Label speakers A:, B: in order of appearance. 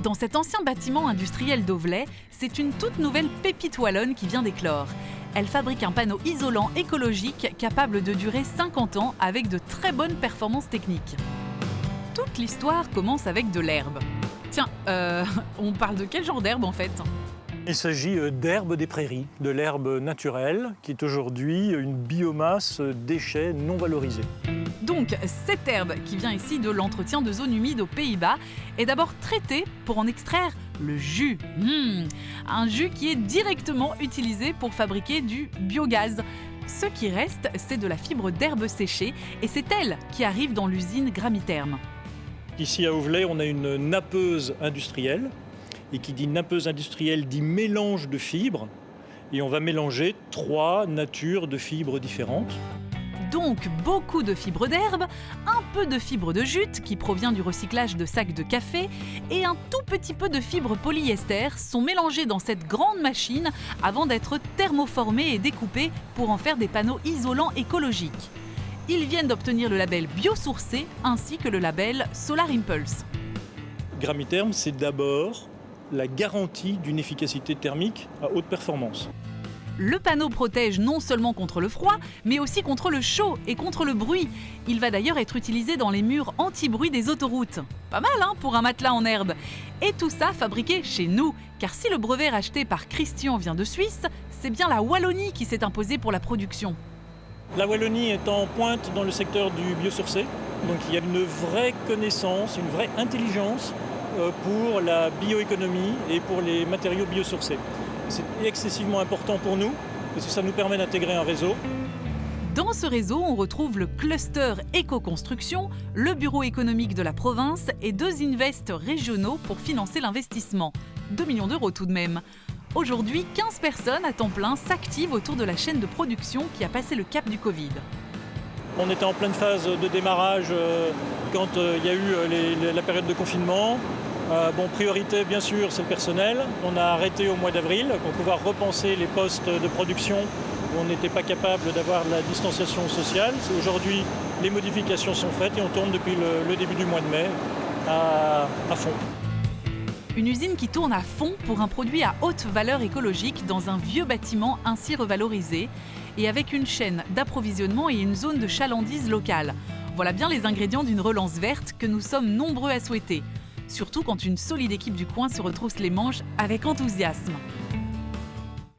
A: Dans cet ancien bâtiment industriel d'Auvelais, c'est une toute nouvelle pépite wallonne qui vient d'éclore. Elle fabrique un panneau isolant écologique capable de durer 50 ans avec de très bonnes performances techniques. Toute l'histoire commence avec de l'herbe. Tiens, on parle de quel genre d'herbe en fait ?
B: Il s'agit d'herbe des prairies, de l'herbe naturelle qui est aujourd'hui une biomasse déchet non valorisée.
A: Donc, cette herbe qui vient ici de l'entretien de zones humides aux Pays-Bas est d'abord traitée pour en extraire le jus. Un jus qui est directement utilisé pour fabriquer du biogaz. Ce qui reste, c'est de la fibre d'herbe séchée et c'est elle qui arrive dans l'usine Gramiterm.
B: Ici à Auvelais, on a une nappeuse industrielle. Et qui dit nappeuse industrielle dit mélange de fibres. Et on va mélanger 3 natures de fibres différentes.
A: Donc beaucoup de fibres d'herbe, un peu de fibres de jute qui provient du recyclage de sacs de café et un tout petit peu de fibres polyester sont mélangés dans cette grande machine avant d'être thermoformés et découpés pour en faire des panneaux isolants écologiques. Ils viennent d'obtenir le label biosourcé ainsi que le label Solar Impulse.
B: Gramiterm, c'est d'abord la garantie d'une efficacité thermique à haute performance.
A: Le panneau protège non seulement contre le froid, mais aussi contre le chaud et contre le bruit. Il va d'ailleurs être utilisé dans les murs anti-bruit des autoroutes. Pas mal pour un matelas en herbe. Et tout ça fabriqué chez nous, car si le brevet racheté par Christian vient de Suisse, c'est bien la Wallonie qui s'est imposée pour la production.
B: La Wallonie est en pointe dans le secteur du biosourcé, donc il y a une vraie connaissance, une vraie intelligence pour la bioéconomie et pour les matériaux biosourcés. C'est excessivement important pour nous parce que ça nous permet d'intégrer un réseau.
A: Dans ce réseau, on retrouve le cluster éco-construction, le bureau économique de la province et 2 invests régionaux pour financer l'investissement. 2 millions d'euros tout de même. Aujourd'hui, 15 personnes à temps plein s'activent autour de la chaîne de production qui a passé le cap du Covid.
B: On était en pleine phase de démarrage quand il y a eu la période de confinement. Priorité, bien sûr, c'est le personnel. On a arrêté au mois d'avril pour pouvoir repenser les postes de production où on n'était pas capable d'avoir la distanciation sociale. Aujourd'hui, les modifications sont faites et on tourne depuis le début du mois de mai à fond.
A: Une usine qui tourne à fond pour un produit à haute valeur écologique dans un vieux bâtiment ainsi revalorisé et avec une chaîne d'approvisionnement et une zone de chalandise locale. Voilà bien les ingrédients d'une relance verte que nous sommes nombreux à souhaiter. Surtout quand une solide équipe du coin se retrousse les manches avec enthousiasme.